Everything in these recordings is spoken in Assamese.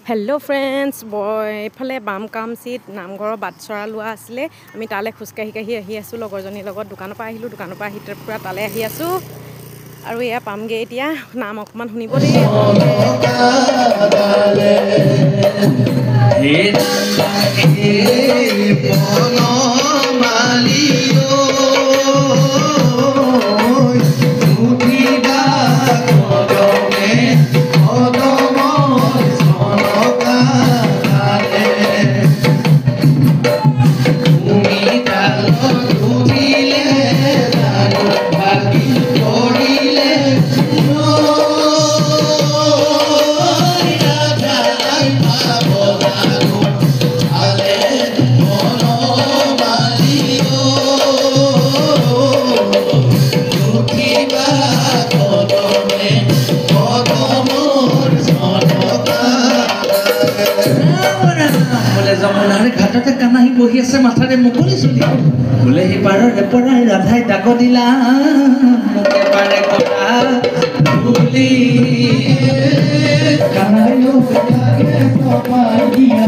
हेलो फ्रेंड्स एफाले बामकामचित नामघर बाटचरा लोৱা আছিলে আমি তালে খুসকাহি কাহি আহি আছো লগৰজনীৰ লগত দোকানৰ পৰা আহিলো দোকানৰ পৰা আহি পুৰা তালে আহি আছো আৰু এয়া পামগে এতিয়া নাম অকমান শুনিব দেই ঘাটতে কানাহি বহি আছে মাথাৰে মুকলি চলি বোলে সিপাৰৰ এপৰাই ৰাধাই ডাক দিলা মুকে পাৰে কথা ভুলি কানাইও লাগে সপাই দিয়া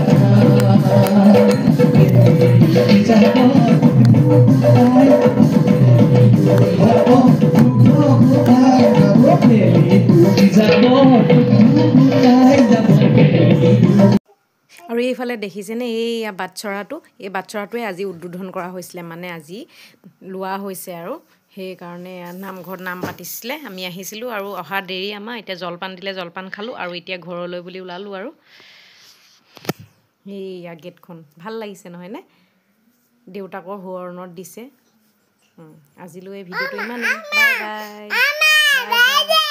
যাব আৰু এইফালে দেখিছেনে এই বাটচৰাটো এই বাটচৰাটোৱে আজি উদ্বোধন কৰা হৈছিল মানে আজি লোৱা হৈছে আৰু সেই কাৰণে নামঘৰত নাম পাতিছিলে আমি আহিছিলো আৰু অহা দেৰি আমাৰ এতিয়া জলপান দিলে জলপান খালো আৰু এতিয়া ঘৰলৈ বুলি ওলালো আৰু এই গেটখন ভাল লাগিছে নহয় নে দেউতাকৰ হোৰণত দিছে আজিলৈ এই ভিডিঅ'টো ইমানেই বাই বাই